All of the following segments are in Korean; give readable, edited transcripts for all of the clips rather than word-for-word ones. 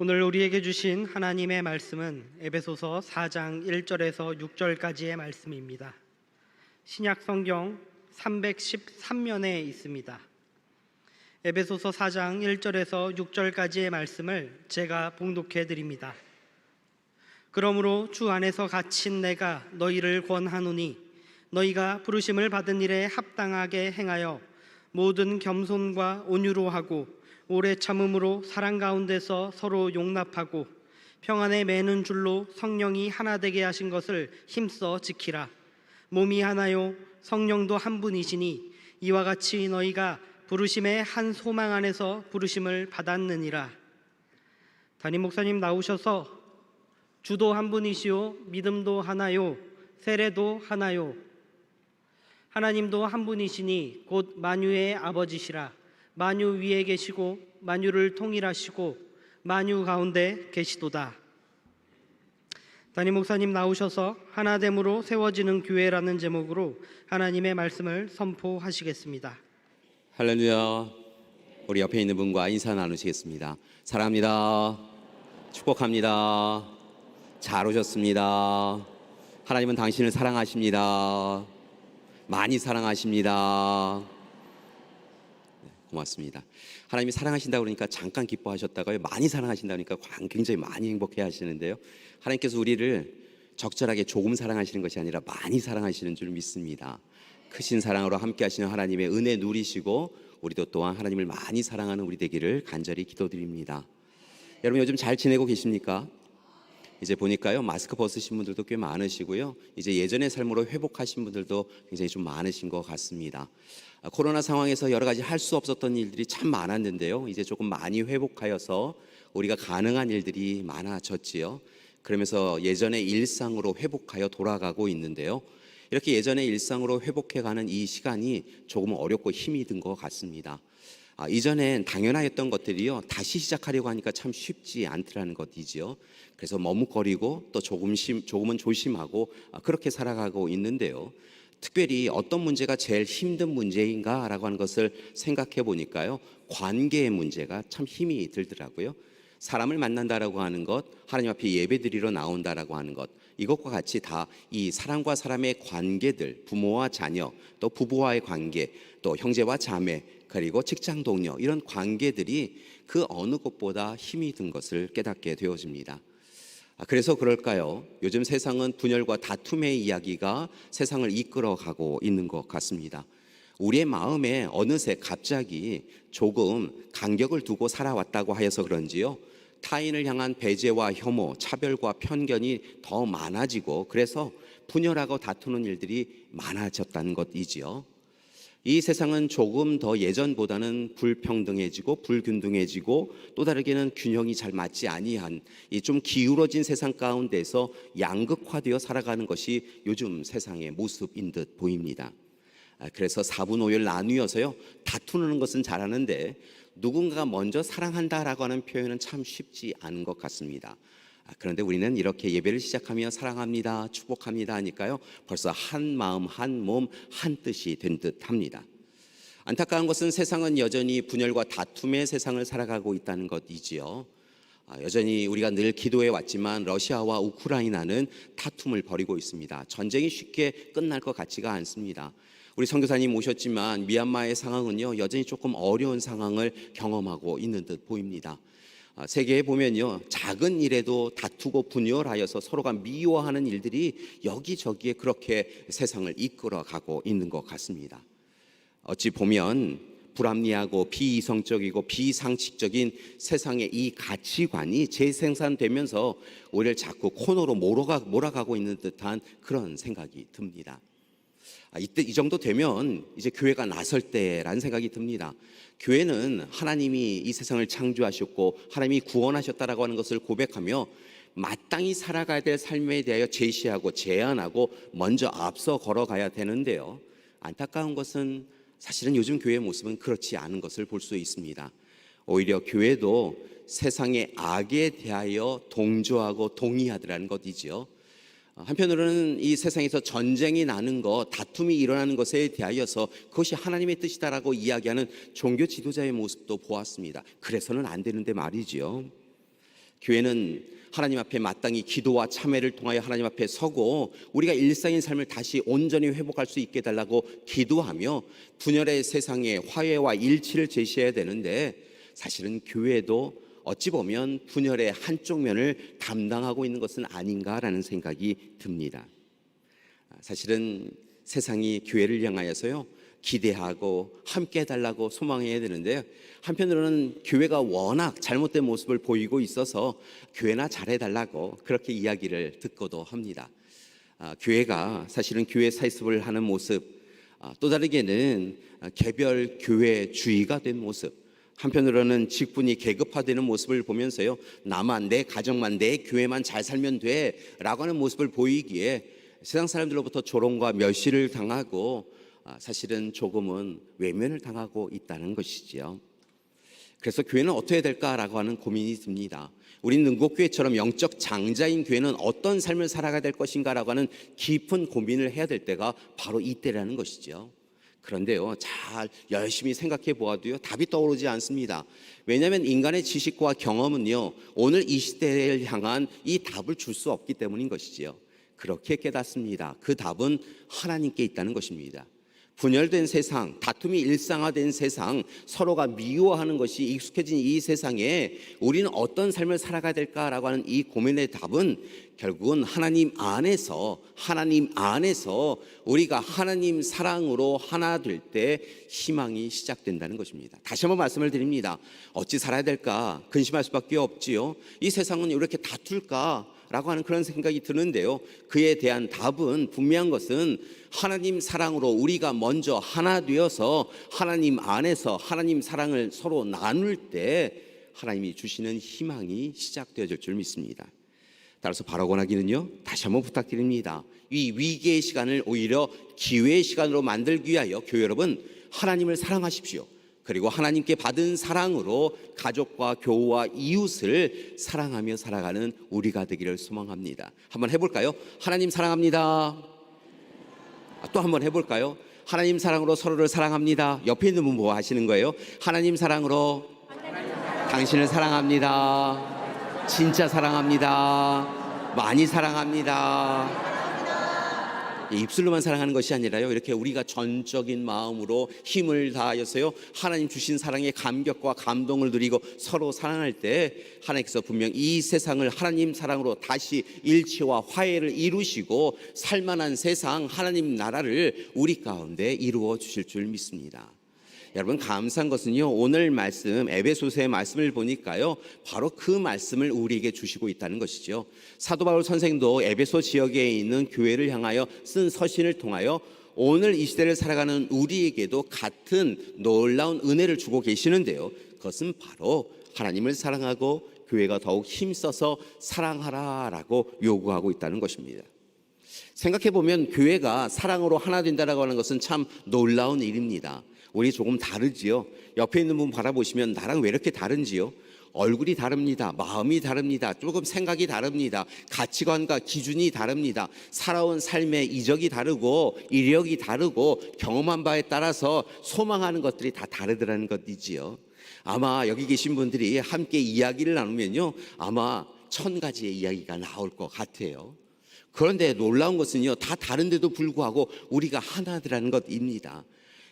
오늘 우리에게 주신 하나님의 말씀은 에베소서 4장 1절에서 6절까지의 말씀입니다. 신약 성경 313면에 있습니다. 에베소서 4장 1절에서 6절까지의 말씀을 제가 봉독해 드립니다. 그러므로 주 안에서 갇힌 내가 너희를 권하노니 너희가 부르심을 받은 일에 합당하게 행하여 모든 겸손과 온유로 하고 오래 참음으로 사랑 가운데서 서로 용납하고 평안에 매는 줄로 성령이 하나 되게 하신 것을 힘써 지키라. 몸이 하나요 성령도 한 분이시니 이와 같이 너희가 부르심의 한 소망 안에서 부르심을 받았느니라. 담임 목사님 나오셔서 주도 한 분이시요 믿음도 하나요 세례도 하나요 하나님도 한 분이시니 곧 만유의 아버지시라. 만유 위에 계시고 만유를 통일하시고 만유 가운데 계시도다. 담임 목사님 나오셔서 하나됨으로 세워지는 교회라는 제목으로 하나님의 말씀을 선포하시겠습니다. 할렐루야. 우리 옆에 있는 분과 인사 나누시겠습니다. 사랑합니다. 축복합니다. 잘 오셨습니다. 하나님은 당신을 사랑하십니다. 많이 사랑하십니다. 고맙습니다. 하나님이 사랑하신다고 그러니까 잠깐 기뻐하셨다가요, 많이 사랑하신다고 그러니까 굉장히 많이 행복해 하시는데요, 하나님께서 우리를 적절하게 조금 사랑하시는 것이 아니라 많이 사랑하시는 줄 믿습니다. 크신 사랑으로 함께 하시는 하나님의 은혜 누리시고 우리도 또한 하나님을 많이 사랑하는 우리 되기를 간절히 기도드립니다. 여러분 요즘 잘 지내고 계십니까? 이제 보니까요, 마스크 벗으신 분들도 꽤 많으시고요, 이제 예전의 삶으로 회복하신 분들도 굉장히 좀 많으신 것 같습니다. 코로나 상황에서 여러 가지 할 수 없었던 일들이 참 많았는데요, 이제 조금 많이 회복하여서 우리가 가능한 일들이 많아졌지요. 그러면서 예전의 일상으로 회복하여 돌아가고 있는데요, 이렇게 예전의 일상으로 회복해가는 이 시간이 조금 어렵고 힘이 든 것 같습니다. 이전엔 당연하였던 것들이요, 다시 시작하려고 하니까 참 쉽지 않더라는 것이지요. 그래서 머뭇거리고 또 조금은 조심하고 그렇게 살아가고 있는데요, 특별히 어떤 문제가 제일 힘든 문제인가라고 하는 것을 생각해 보니까요, 관계의 문제가 참 힘이 들더라고요. 사람을 만난다라고 하는 것, 하나님 앞에 예배드리러 나온다라고 하는 것, 이것과 같이 다 이 사람과 사람의 관계들, 부모와 자녀, 또 부부와의 관계, 또 형제와 자매, 그리고 직장 동료, 이런 관계들이 그 어느 것보다 힘이 든 것을 깨닫게 되어집니다. 그래서 그럴까요? 요즘 세상은 분열과 다툼의 이야기가 세상을 이끌어가고 있는 것 같습니다. 우리의 마음에 어느새 갑자기 조금 간격을 두고 살아왔다고 하여서 그런지요, 타인을 향한 배제와 혐오, 차별과 편견이 더 많아지고, 그래서 분열하고 다투는 일들이 많아졌다는 것이지요. 이 세상은 조금 더 예전보다는 불평등해지고 불균등해지고, 또 다르게는 균형이 잘 맞지 아니한 이 좀 기울어진 세상 가운데서 양극화되어 살아가는 것이 요즘 세상의 모습인 듯 보입니다. 그래서 4분 5열 나뉘어서요, 다투는 것은 잘하는데 누군가가 먼저 사랑한다라고 하는 표현은 참 쉽지 않은 것 같습니다. 그런데 우리는 이렇게 예배를 시작하며 사랑합니다, 축복합니다 하니까요, 벌써 한 마음, 한 몸, 한 뜻이 된 듯합니다. 안타까운 것은 세상은 여전히 분열과 다툼의 세상을 살아가고 있다는 것이지요. 여전히 우리가 늘 기도해 왔지만 러시아와 우크라이나는 다툼을 벌이고 있습니다. 전쟁이 쉽게 끝날 것 같지가 않습니다. 우리 선교사님 오셨지만 미얀마의 상황은요, 여전히 조금 어려운 상황을 경험하고 있는 듯 보입니다. 세계에 보면요, 작은 일에도 다투고 분열하여서 서로가 미워하는 일들이 여기저기에 그렇게 세상을 이끌어가고 있는 것 같습니다. 어찌 보면 불합리하고 비이성적이고 비상식적인 세상의 이 가치관이 재생산되면서 우리를 자꾸 코너로 몰아가고 있는 듯한 그런 생각이 듭니다. 이 정도 되면 이제 교회가 나설 때라는 생각이 듭니다. 교회는 하나님이 이 세상을 창조하셨고 하나님이 구원하셨다라고 하는 것을 고백하며 마땅히 살아가야 될 삶에 대하여 제시하고 제안하고 먼저 앞서 걸어가야 되는데요, 안타까운 것은 사실은 요즘 교회의 모습은 그렇지 않은 것을 볼 수 있습니다. 오히려 교회도 세상의 악에 대하여 동조하고 동의하더라는 것이지요. 한편으로는 이 세상에서 전쟁이 나는 것, 다툼이 일어나는 것에 대하여서 그것이 하나님의 뜻이다라고 이야기하는 종교 지도자의 모습도 보았습니다. 그래서는 안 되는데 말이지요. 교회는 하나님 앞에 마땅히 기도와 참회를 통하여 하나님 앞에 서고 우리가 일상의 삶을 다시 온전히 회복할 수 있게 해달라고 기도하며 분열의 세상에 화해와 일치를 제시해야 되는데, 사실은 교회도 어찌 보면 분열의 한쪽 면을 담당하고 있는 것은 아닌가라는 생각이 듭니다. 사실은 세상이 교회를 향하여서요, 기대하고 함께 해달라고 소망해야 되는데요, 한편으로는 교회가 워낙 잘못된 모습을 보이고 있어서 교회나 잘해달라고 그렇게 이야기를 듣고도 합니다. 교회가 사실은 교회 사회습을 하는 모습, 또 다르게는 개별 교회주의가 된 모습, 한편으로는 직분이 계급화되는 모습을 보면서요, 나만, 내 가정만, 내 교회만 잘 살면 돼 라고 하는 모습을 보이기에 세상 사람들로부터 조롱과 멸시를 당하고 사실은 조금은 외면을 당하고 있다는 것이지요. 그래서 교회는 어떻게 해야 될까라고 하는 고민이 듭니다. 우리는 능곡교회처럼 영적 장자인 교회는 어떤 삶을 살아가야 될 것인가라고 하는 깊은 고민을 해야 될 때가 바로 이때라는 것이죠. 그런데요, 잘 열심히 생각해 보아도요, 답이 떠오르지 않습니다. 왜냐하면 인간의 지식과 경험은요, 오늘 이 시대를 향한 이 답을 줄 수 없기 때문인 것이지요. 그렇게 깨닫습니다. 그 답은 하나님께 있다는 것입니다. 분열된 세상, 다툼이 일상화된 세상, 서로가 미워하는 것이 익숙해진 이 세상에 우리는 어떤 삶을 살아가야 될까라고 하는 이 고민의 답은 결국은 하나님 안에서 우리가 하나님 사랑으로 하나 될 때 희망이 시작된다는 것입니다. 다시 한번 말씀을 드립니다. 어찌 살아야 될까 근심할 수밖에 없지요. 이 세상은 이렇게 다툴까 라고 하는 그런 생각이 드는데요, 그에 대한 답은 분명한 것은 하나님 사랑으로 우리가 먼저 하나 되어서 하나님 안에서 하나님 사랑을 서로 나눌 때 하나님이 주시는 희망이 시작되어질 줄 믿습니다. 따라서 바라고나기는요, 다시 한번 부탁드립니다. 이 위기의 시간을 오히려 기회의 시간으로 만들기 위하여 교회 여러분, 하나님을 사랑하십시오. 그리고 하나님께 받은 사랑으로 가족과 교우와 이웃을 사랑하며 살아가는 우리가 되기를 소망합니다. 한번 해볼까요? 하나님 사랑합니다. 또 한번 해볼까요? 하나님 사랑으로 서로를 사랑합니다. 옆에 있는 분 뭐 하시는 거예요? 하나님 사랑으로 당신을 사랑합니다. 진짜 사랑합니다. 많이 사랑합니다. 입술로만 사랑하는 것이 아니라요, 이렇게 우리가 전적인 마음으로 힘을 다하여서요, 하나님 주신 사랑에 감격과 감동을 누리고 서로 사랑할 때 하나님께서 분명 이 세상을 하나님 사랑으로 다시 일치와 화해를 이루시고 살만한 세상, 하나님 나라를 우리 가운데 이루어 주실 줄 믿습니다. 여러분, 감사한 것은요, 오늘 말씀 에베소서의 말씀을 보니까요, 바로 그 말씀을 우리에게 주시고 있다는 것이죠. 사도 바울 선생도 에베소 지역에 있는 교회를 향하여 쓴 서신을 통하여 오늘 이 시대를 살아가는 우리에게도 같은 놀라운 은혜를 주고 계시는데요, 그것은 바로 하나님을 사랑하고 교회가 더욱 힘써서 사랑하라라고 요구하고 있다는 것입니다. 생각해보면 교회가 사랑으로 하나 된다라고 하는 것은 참 놀라운 일입니다. 우리 조금 다르지요. 옆에 있는 분 바라보시면 나랑 왜 이렇게 다른지요? 얼굴이 다릅니다. 마음이 다릅니다. 조금 생각이 다릅니다. 가치관과 기준이 다릅니다. 살아온 삶의 이적이 다르고 이력이 다르고 경험한 바에 따라서 소망하는 것들이 다 다르더라는 것이지요. 아마 여기 계신 분들이 함께 이야기를 나누면요, 아마 1000가지의 이야기가 나올 것 같아요. 그런데 놀라운 것은요, 다 다른데도 불구하고 우리가 하나더라는 것입니다.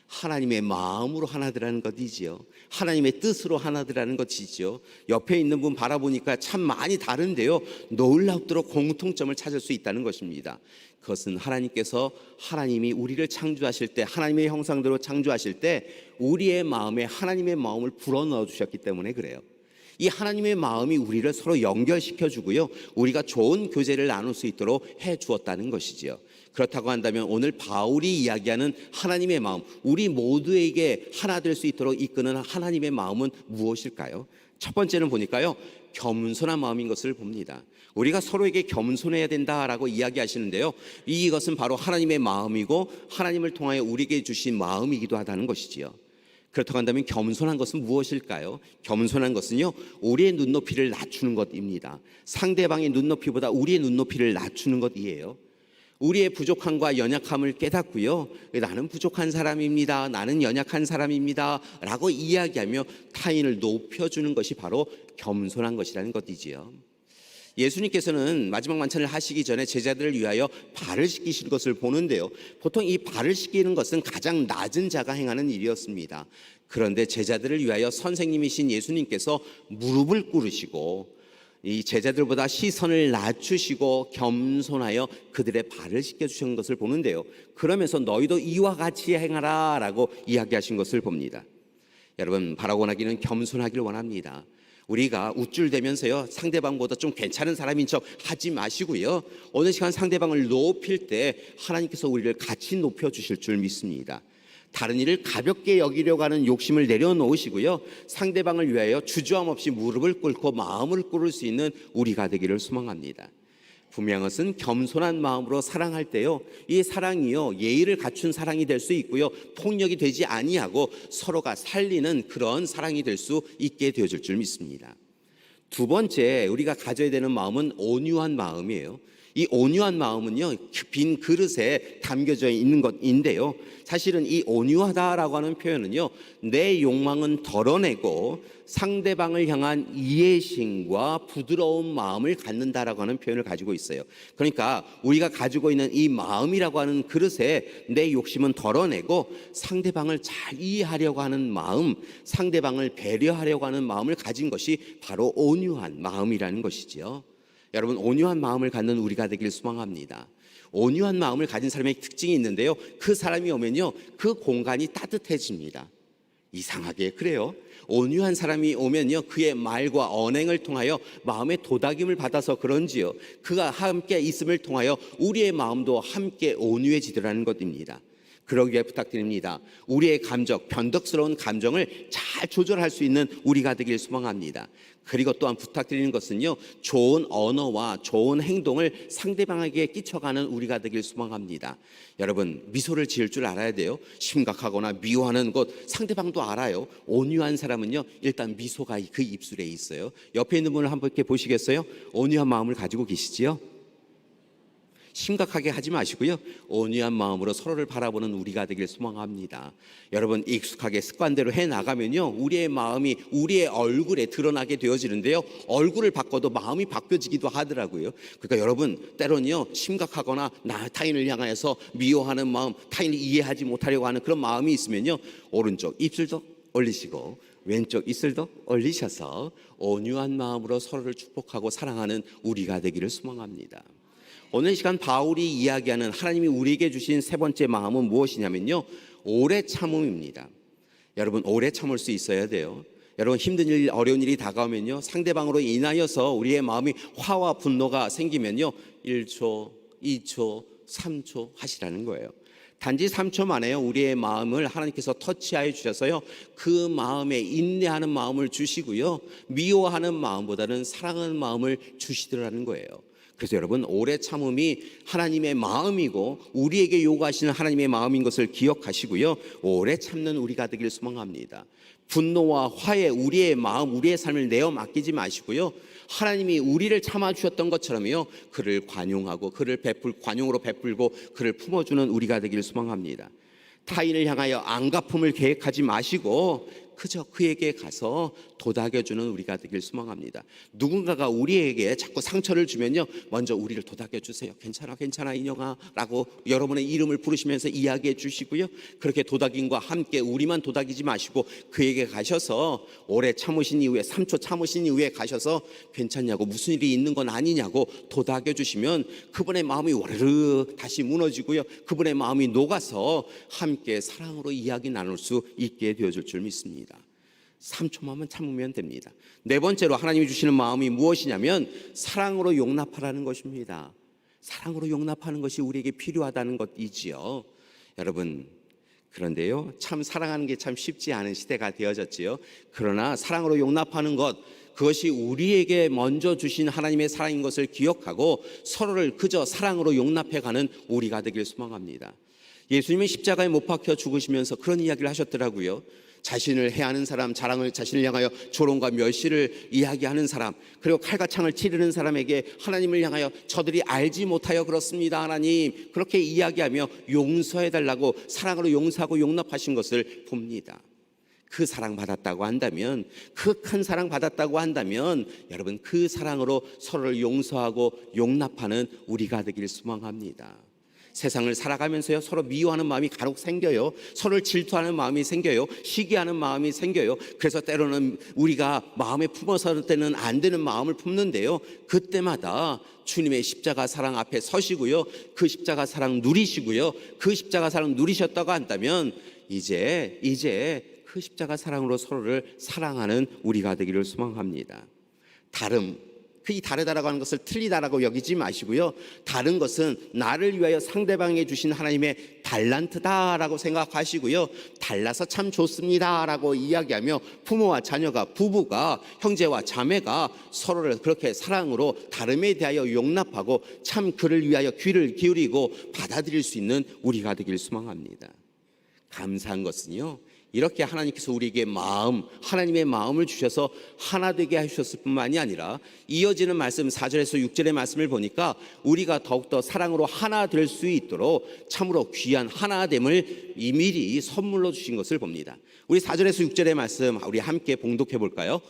하나님의 마음으로 하나더라는 것이지요. 하나님의 뜻으로 하나더라는 것이지요. 옆에 있는 분 바라보니까 참 많이 다른데요, 놀랍도록 공통점을 찾을 수 있다는 것입니다. 그것은 하나님께서 하나님이 우리를 창조하실 때, 하나님의 형상대로 창조하실 때 우리의 마음에 하나님의 마음을 불어넣어 주셨기 때문에 그래요. 이 하나님의 마음이 우리를 서로 연결시켜 주고요, 우리가 좋은 교제를 나눌 수 있도록 해 주었다는 것이지요. 그렇다고 한다면 오늘 바울이 이야기하는 하나님의 마음, 우리 모두에게 하나 될 수 있도록 이끄는 하나님의 마음은 무엇일까요? 첫 번째는 보니까요, 겸손한 마음인 것을 봅니다. 우리가 서로에게 겸손해야 된다라고 이야기하시는데요, 이것은 바로 하나님의 마음이고 하나님을 통하여 우리에게 주신 마음이기도 하다는 것이지요. 그렇다고 한다면 겸손한 것은 무엇일까요? 겸손한 것은요, 우리의 눈높이를 낮추는 것입니다. 상대방의 눈높이보다 우리의 눈높이를 낮추는 것이에요. 우리의 부족함과 연약함을 깨닫고요, 나는 부족한 사람입니다, 나는 연약한 사람입니다 라고 이야기하며 타인을 높여주는 것이 바로 겸손한 것이라는 것이지요. 예수님께서는 마지막 만찬을 하시기 전에 제자들을 위하여 발을 씻기신 것을 보는데요, 보통 이 발을 씻기는 것은 가장 낮은 자가 행하는 일이었습니다. 그런데 제자들을 위하여 선생님이신 예수님께서 무릎을 꿇으시고 이 제자들보다 시선을 낮추시고 겸손하여 그들의 발을 씻겨주신 것을 보는데요, 그러면서 너희도 이와 같이 행하라 라고 이야기하신 것을 봅니다. 여러분, 바라고 나기는 겸손하기를 원합니다. 우리가 우쭐대면서요, 상대방보다 좀 괜찮은 사람인 척 하지 마시고요, 어느 시간 상대방을 높일 때 하나님께서 우리를 같이 높여주실 줄 믿습니다. 다른 일을 가볍게 여기려고 하는 욕심을 내려놓으시고요, 상대방을 위하여 주저함 없이 무릎을 꿇고 마음을 꿇을 수 있는 우리가 되기를 소망합니다. 분명한 것은 겸손한 마음으로 사랑할 때요, 이 사랑이요 예의를 갖춘 사랑이 될 수 있고요, 폭력이 되지 아니하고 서로가 살리는 그런 사랑이 될 수 있게 되어질 줄 믿습니다. 두 번째 우리가 가져야 되는 마음은 온유한 마음이에요. 이 온유한 마음은요, 빈 그릇에 담겨져 있는 것인데요, 사실은 이 온유하다라고 하는 표현은요, 내 욕망은 덜어내고 상대방을 향한 이해심과 부드러운 마음을 갖는다라고 하는 표현을 가지고 있어요. 그러니까 우리가 가지고 있는 이 마음이라고 하는 그릇에 내 욕심은 덜어내고 상대방을 잘 이해하려고 하는 마음, 상대방을 배려하려고 하는 마음을 가진 것이 바로 온유한 마음이라는 것이지요. 여러분, 온유한 마음을 갖는 우리가 되길 소망합니다. 온유한 마음을 가진 사람의 특징이 있는데요, 그 사람이 오면요, 그 공간이 따뜻해집니다. 이상하게 그래요. 온유한 사람이 오면요, 그의 말과 언행을 통하여 마음의 도닥임을 받아서 그런지요, 그가 함께 있음을 통하여 우리의 마음도 함께 온유해지더라는 것입니다. 그러기에 부탁드립니다. 우리의 감정, 변덕스러운 감정을 잘 조절할 수 있는 우리가 되길 소망합니다. 그리고 또한 부탁드리는 것은요, 좋은 언어와 좋은 행동을 상대방에게 끼쳐가는 우리가 되길 소망합니다. 여러분, 미소를 지을 줄 알아야 돼요. 심각하거나 미워하는 것 상대방도 알아요. 온유한 사람은요, 일단 미소가 그 입술에 있어요. 옆에 있는 분을 한번 이렇게 보시겠어요? 온유한 마음을 가지고 계시지요? 심각하게 하지 마시고요, 온유한 마음으로 서로를 바라보는 우리가 되길 소망합니다. 여러분, 익숙하게 습관대로 해나가면요, 우리의 마음이 우리의 얼굴에 드러나게 되어지는데요, 얼굴을 바꿔도 마음이 바뀌어지기도 하더라고요. 그러니까 여러분, 때로는요, 심각하거나 타인을 향해서 미워하는 마음, 타인을 이해하지 못하려고 하는 그런 마음이 있으면요, 오른쪽 입술도 올리시고 왼쪽 입술도 올리셔서 온유한 마음으로 서로를 축복하고 사랑하는 우리가 되기를 소망합니다. 오늘 시간 바울이 이야기하는 하나님이 우리에게 주신 세 번째 마음은 무엇이냐면요, 오래 참음입니다. 여러분, 오래 참을 수 있어야 돼요. 여러분, 힘든 일, 어려운 일이 다가오면요, 상대방으로 인하여서 우리의 마음이 화와 분노가 생기면요, 1초, 2초, 3초 하시라는 거예요. 단지 3초 만에요, 우리의 마음을 하나님께서 터치하여 주셔서요, 그 마음에 인내하는 마음을 주시고요, 미워하는 마음보다는 사랑하는 마음을 주시더라는 거예요. 그래서 여러분, 오래 참음이 하나님의 마음이고 우리에게 요구하시는 하나님의 마음인 것을 기억하시고요, 오래 참는 우리가 되길 소망합니다. 분노와 화에 우리의 마음, 우리의 삶을 내어 맡기지 마시고요, 하나님이 우리를 참아주셨던 것처럼요, 그를 관용하고 그를 관용으로 베풀고 그를 품어주는 우리가 되길 소망합니다. 타인을 향하여 안갚음을 계획하지 마시고 그저 그에게 가서 도닥여주는 우리가 되길 소망합니다. 누군가가 우리에게 자꾸 상처를 주면요, 먼저 우리를 도닥여주세요. 괜찮아 괜찮아 인형아 라고 여러분의 이름을 부르시면서 이야기해 주시고요, 그렇게 도닥임과 함께 우리만 도닥이지 마시고 그에게 가셔서 오래 참으신 이후에 3초 참으신 이후에 가셔서 괜찮냐고, 무슨 일이 있는 건 아니냐고 도닥여 주시면 그분의 마음이 와르르 다시 무너지고요, 그분의 마음이 녹아서 함께 사랑으로 이야기 나눌 수 있게 되어줄 줄 믿습니다. 3초만 참으면 됩니다. 네 번째로 하나님이 주시는 마음이 무엇이냐면 사랑으로 용납하라는 것입니다. 사랑으로 용납하는 것이 우리에게 필요하다는 것이지요. 여러분, 그런데요, 참 사랑하는 게 참 쉽지 않은 시대가 되어졌지요. 그러나 사랑으로 용납하는 것, 그것이 우리에게 먼저 주신 하나님의 사랑인 것을 기억하고 서로를 그저 사랑으로 용납해가는 우리가 되길 소망합니다. 예수님이 십자가에 못 박혀 죽으시면서 그런 이야기를 하셨더라고요. 자신을 해하는 사람, 자신을 향하여 조롱과 멸시를 이야기하는 사람, 그리고 칼과 창을 치르는 사람에게 하나님을 향하여 저들이 알지 못하여 그렇습니다 하나님, 그렇게 이야기하며 용서해달라고 사랑으로 용서하고 용납하신 것을 봅니다. 그 사랑 받았다고 한다면, 그 큰 사랑 받았다고 한다면 여러분, 그 사랑으로 서로를 용서하고 용납하는 우리가 되길 소망합니다. 세상을 살아가면서요, 서로 미워하는 마음이 간혹 생겨요. 서로를 질투하는 마음이 생겨요. 시기하는 마음이 생겨요. 그래서 때로는 우리가 마음에 품어서 때는 안 되는 마음을 품는데요, 그때마다 주님의 십자가 사랑 앞에 서시고요, 그 십자가 사랑 누리시고요, 그 십자가 사랑 누리셨다고 한다면 이제 그 십자가 사랑으로 서로를 사랑하는 우리가 되기를 소망합니다. 이 다르다라고 하는 것을 틀리다라고 여기지 마시고요, 다른 것은 나를 위하여 상대방에게 주신 하나님의 달란트다라고 생각하시고요, 달라서 참 좋습니다라고 이야기하며 부모와 자녀가, 부부가, 형제와 자매가 서로를 그렇게 사랑으로 다름에 대하여 용납하고 참 그를 위하여 귀를 기울이고 받아들일 수 있는 우리가 되길 소망합니다. 감사한 것은요, 이렇게 하나님께서 우리에게 하나님의 마음을 주셔서 하나 되게 하셨을 뿐만이 아니라 이어지는 말씀 4절에서 6절의 말씀을 보니까 우리가 더욱더 사랑으로 하나 될 수 있도록 참으로 귀한 하나됨을 미리 선물로 주신 것을 봅니다. 우리 4절에서 6절의 말씀 우리 함께 봉독해 볼까요?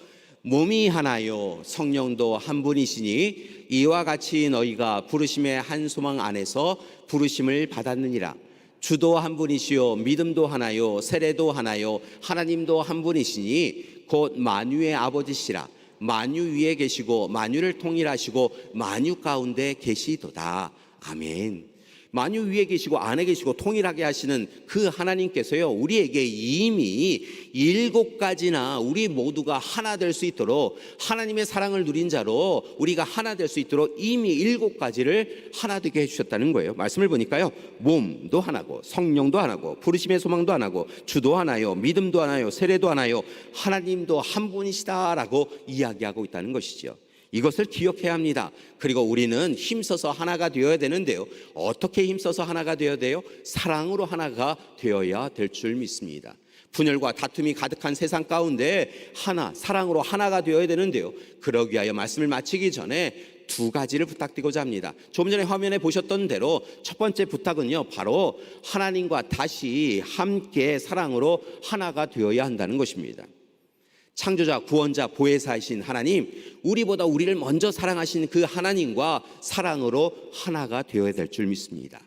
몸이 하나요 성령도 한 분이시니 이와 같이 너희가 부르심의 한 소망 안에서 부르심을 받았느니라. 주도 한 분이시요 믿음도 하나요 세례도 하나요 하나님도 한 분이시니 곧 만유의 아버지시라. 만유 위에 계시고 만유를 통일하시고 만유 가운데 계시도다. 아멘. 만유 위에 계시고 안에 계시고 통일하게 하시는 그 하나님께서요, 우리에게 이미 7가지나 우리 모두가 하나 될 수 있도록, 하나님의 사랑을 누린 자로 우리가 하나 될 수 있도록 이미 7가지를 하나 되게 해주셨다는 거예요. 말씀을 보니까요, 몸도 하나고 성령도 하나고 부르심의 소망도 하나고 주도 하나요 믿음도 하나요 세례도 하나요 하나님도 한 분이시다라고 이야기하고 있다는 것이죠. 이것을 기억해야 합니다. 그리고 우리는 힘써서 하나가 되어야 되는데요, 어떻게 힘써서 하나가 되어야 돼요? 사랑으로 하나가 되어야 될 줄 믿습니다. 분열과 다툼이 가득한 세상 가운데 사랑으로 하나가 되어야 되는데요, 그러기 위하여 말씀을 마치기 전에 2가지를 부탁드리고자 합니다. 조금 전에 화면에 보셨던 대로 첫 번째 부탁은요, 바로 하나님과 다시 함께 사랑으로 하나가 되어야 한다는 것입니다. 창조자, 구원자, 보혜사이신 하나님, 우리보다 우리를 먼저 사랑하신 그 하나님과 사랑으로 하나가 되어야 될 줄 믿습니다.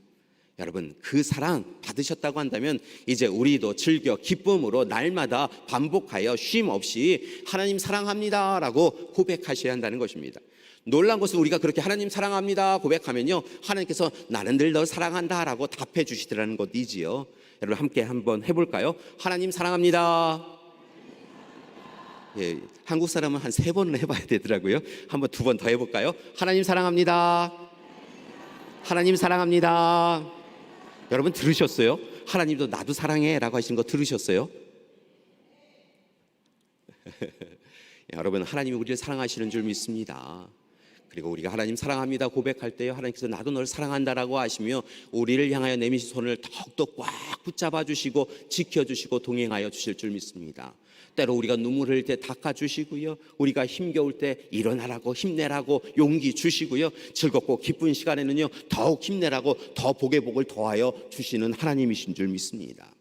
여러분, 그 사랑 받으셨다고 한다면 이제 우리도 즐겨 기쁨으로 날마다 반복하여 쉼 없이 하나님 사랑합니다라고 고백하셔야 한다는 것입니다. 놀란 것은 우리가 그렇게 하나님 사랑합니다 고백하면요, 하나님께서 나는 늘 널 사랑한다라고 답해 주시더라는 것이지요. 여러분, 함께 한번 해볼까요? 하나님 사랑합니다. 예, 한국 사람은 한 3번을 해봐야 되더라고요. 한번 2번 더 해볼까요? 하나님 사랑합니다. 하나님 사랑합니다. 여러분 들으셨어요? 하나님도 나도 사랑해 라고 하신 거 들으셨어요? 여러분, 하나님이 우리를 사랑하시는 줄 믿습니다. 그리고 우리가 하나님 사랑합니다 고백할 때요, 하나님께서 나도 널 사랑한다라고 하시며 우리를 향하여 내미신 손을 더욱더 꽉 붙잡아 주시고 지켜주시고 동행하여 주실 줄 믿습니다. 때로 우리가 눈물 흘릴 때 닦아주시고요, 우리가 힘겨울 때 일어나라고 힘내라고 용기 주시고요, 즐겁고 기쁜 시간에는요 더욱 힘내라고 더 복의 복을 더하여 주시는 하나님이신 줄 믿습니다.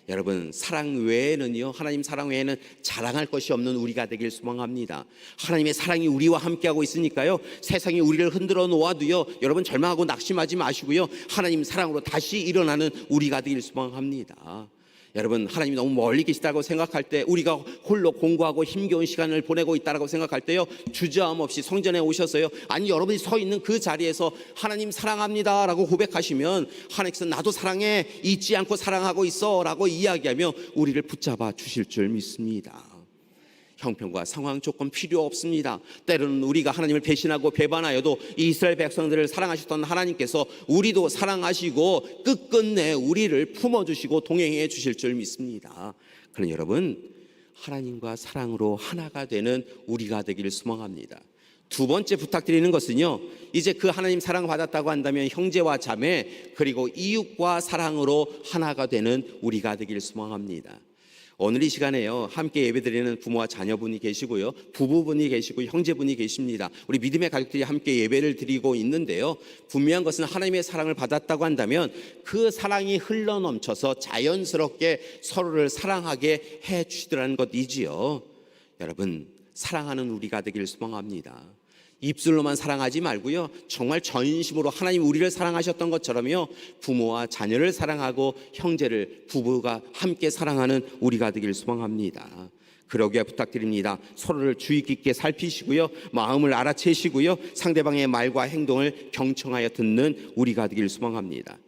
여러분, 사랑 외에는요, 하나님 사랑 외에는 자랑할 것이 없는 우리가 되길 소망합니다. 하나님의 사랑이 우리와 함께하고 있으니까요, 세상이 우리를 흔들어 놓아도요, 여러분 절망하고 낙심하지 마시고요, 하나님 사랑으로 다시 일어나는 우리가 되길 소망합니다. 여러분, 하나님이 너무 멀리 계시다고 생각할 때, 우리가 홀로 공부하고 힘겨운 시간을 보내고 있다고 생각할 때요, 주저함 없이 성전에 오셔서요, 아니 여러분이 서 있는 그 자리에서 하나님 사랑합니다 라고 고백하시면 하나님께서 나도 사랑해, 잊지 않고 사랑하고 있어 라고 이야기하며 우리를 붙잡아 주실 줄 믿습니다. 형편과 상황 조건 필요 없습니다. 때로는 우리가 하나님을 배신하고 배반하여도 이스라엘 백성들을 사랑하셨던 하나님께서 우리도 사랑하시고 끝끝내 우리를 품어주시고 동행해 주실 줄 믿습니다. 그러나 여러분, 하나님과 사랑으로 하나가 되는 우리가 되기를 소망합니다. 2번째 부탁드리는 것은요, 이제 그 하나님 사랑 받았다고 한다면 형제와 자매 그리고 이웃과 사랑으로 하나가 되는 우리가 되기를 소망합니다. 오늘 이 시간에요, 함께 예배드리는 부모와 자녀분이 계시고요, 부부분이 계시고 형제분이 계십니다. 우리 믿음의 가족들이 함께 예배를 드리고 있는데요, 분명한 것은 하나님의 사랑을 받았다고 한다면 그 사랑이 흘러넘쳐서 자연스럽게 서로를 사랑하게 해 주시더라는 것이지요. 여러분, 사랑하는 우리가 되기를 소망합니다. 입술로만 사랑하지 말고요, 정말 전심으로 하나님 우리를 사랑하셨던 것처럼요, 부모와 자녀를 사랑하고 형제를, 부부가 함께 사랑하는 우리가 되기를 소망합니다. 그러기에 부탁드립니다. 서로를 주의 깊게 살피시고요, 마음을 알아채시고요, 상대방의 말과 행동을 경청하여 듣는 우리가 되기를 소망합니다.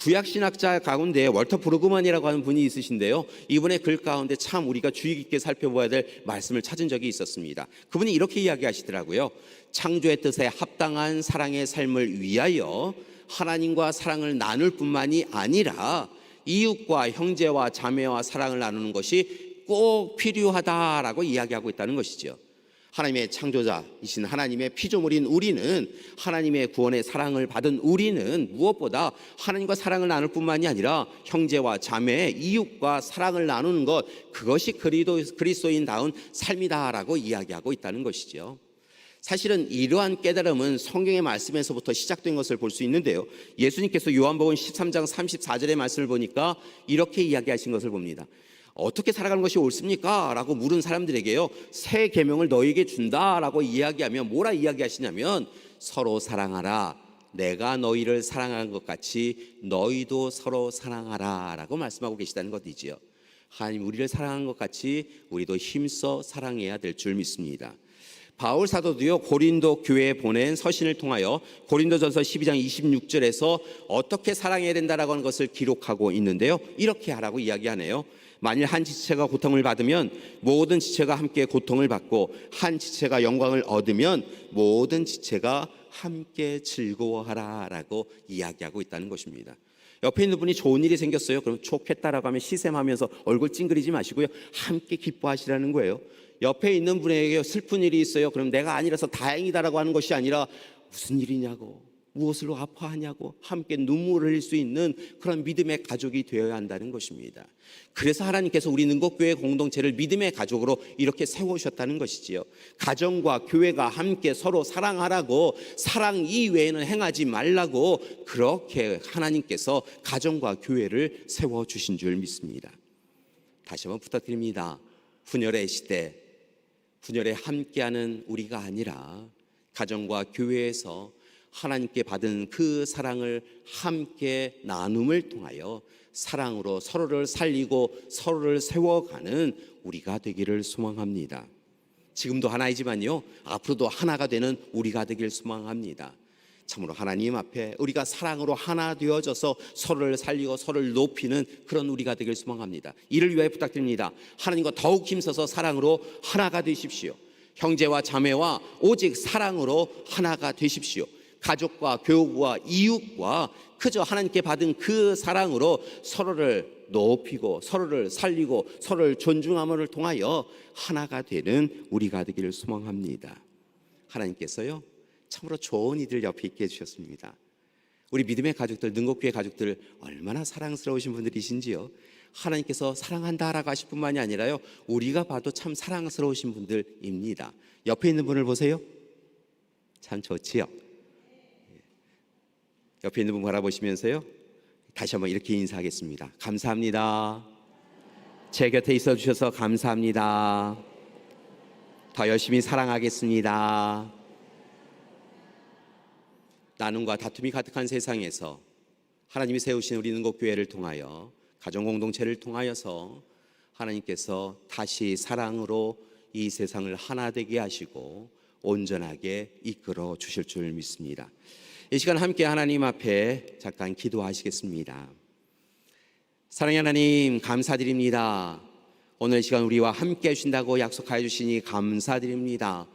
구약신학자 가운데 월터 브루그만이라고 하는 분이 있으신데요, 이분의 글 가운데 참 우리가 주의 깊게 살펴봐야 될 말씀을 찾은 적이 있었습니다. 그분이 이렇게 이야기하시더라고요. 창조의 뜻에 합당한 사랑의 삶을 위하여 하나님과 사랑을 나눌 뿐만이 아니라 이웃과 형제와 자매와 사랑을 나누는 것이 꼭 필요하다라고 이야기하고 있다는 것이죠. 하나님의 창조자이신 하나님의 피조물인 우리는, 하나님의 구원의 사랑을 받은 우리는 무엇보다 하나님과 사랑을 나눌 뿐만이 아니라 형제와 자매, 이웃과 사랑을 나누는 것, 그것이 그리스도인다운 삶이다라고 이야기하고 있다는 것이죠. 사실은 이러한 깨달음은 성경의 말씀에서부터 시작된 것을 볼 수 있는데요, 예수님께서 요한복음 13장 34절의 말씀을 보니까 이렇게 이야기하신 것을 봅니다. 어떻게 살아가는 것이 옳습니까? 라고 물은 사람들에게요, 새 계명을 너희에게 준다라고 이야기하면 뭐라 이야기하시냐면, 서로 사랑하라, 내가 너희를 사랑한 것 같이 너희도 서로 사랑하라 라고 말씀하고 계시다는 것이지요. 하나님 우리를 사랑한 것 같이 우리도 힘써 사랑해야 될 줄 믿습니다. 바울 사도도요, 고린도 교회에 보낸 서신을 통하여 고린도전서 12장 26절에서 어떻게 사랑해야 된다라고 하는 것을 기록하고 있는데요, 이렇게 하라고 이야기하네요. 만일 한 지체가 고통을 받으면 모든 지체가 함께 고통을 받고, 한 지체가 영광을 얻으면 모든 지체가 함께 즐거워하라라고 이야기하고 있다는 것입니다. 옆에 있는 분이 좋은 일이 생겼어요. 그럼 좋겠다라고 하면 시샘하면서 얼굴 찡그리지 마시고요, 함께 기뻐하시라는 거예요. 옆에 있는 분에게 슬픈 일이 있어요. 그럼 내가 아니라서 다행이다라고 하는 것이 아니라, 무슨 일이냐고, 무엇으로 아파하냐고 함께 눈물을 흘릴 수 있는 그런 믿음의 가족이 되어야 한다는 것입니다. 그래서 하나님께서 우리 능곡교회 공동체를 믿음의 가족으로 이렇게 세우셨다는 것이지요. 가정과 교회가 함께 서로 사랑하라고, 사랑 이외에는 행하지 말라고, 그렇게 하나님께서 가정과 교회를 세워주신 줄 믿습니다. 다시 한번 부탁드립니다. 분열의 시대, 분열에 함께하는 우리가 아니라 가정과 교회에서 하나님께 받은 그 사랑을 함께 나눔을 통하여 사랑으로 서로를 살리고 서로를 세워가는 우리가 되기를 소망합니다. 지금도 하나이지만요, 앞으로도 하나가 되는 우리가 되기를 소망합니다. 참으로 하나님 앞에 우리가 사랑으로 하나 되어져서 서로를 살리고 서로를 높이는 그런 우리가 되기를 소망합니다. 이를 위하여 부탁드립니다. 하나님과 더욱 힘써서 사랑으로 하나가 되십시오. 형제와 자매와 오직 사랑으로 하나가 되십시오. 가족과 교우와 이웃과 그저 하나님께 받은 그 사랑으로 서로를 높이고 서로를 살리고 서로를 존중함을 통하여 하나가 되는 우리가 되기를 소망합니다. 하나님께서요, 참으로 좋은 이들 옆에 있게 해주셨습니다. 우리 믿음의 가족들, 능곡교회 가족들 얼마나 사랑스러우신 분들이신지요. 하나님께서 사랑한다라고 하실 뿐만이 아니라요, 우리가 봐도 참 사랑스러우신 분들입니다. 옆에 있는 분을 보세요. 참 좋지요. 옆에 있는 분 바라보시면서요, 다시 한번 이렇게 인사하겠습니다. 감사합니다. 제 곁에 있어 주셔서 감사합니다. 더 열심히 사랑하겠습니다. 나눔과 다툼이 가득한 세상에서 하나님이 세우신 우리 능곡교회를 통하여, 가정공동체를 통하여서 하나님께서 다시 사랑으로 이 세상을 하나 되게 하시고 온전하게 이끌어 주실 줄 믿습니다. 이 시간 함께 하나님 앞에 잠깐 기도하시겠습니다. 사랑의 하나님, 감사드립니다. 오늘 이 시간 우리와 함께 해주신다고 약속하여 주시니 감사드립니다.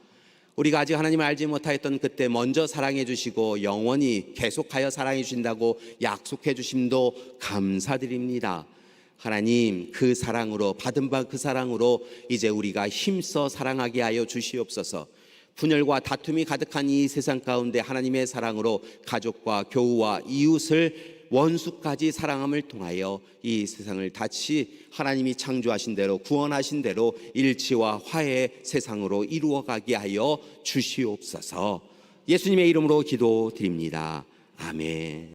우리가 아직 하나님을 알지 못하였던 그때 먼저 사랑해 주시고 영원히 계속하여 사랑해 주신다고 약속해 주심도 감사드립니다. 하나님, 그 사랑으로, 받은 바 그 사랑으로 이제 우리가 힘써 사랑하게 하여 주시옵소서. 분열과 다툼이 가득한 이 세상 가운데 하나님의 사랑으로 가족과 교우와 이웃을 원수까지 사랑함을 통하여 이 세상을 다시 하나님이 창조하신 대로 구원하신 대로 일치와 화해 세상으로 이루어가게 하여 주시옵소서. 예수님의 이름으로 기도드립니다. 아멘.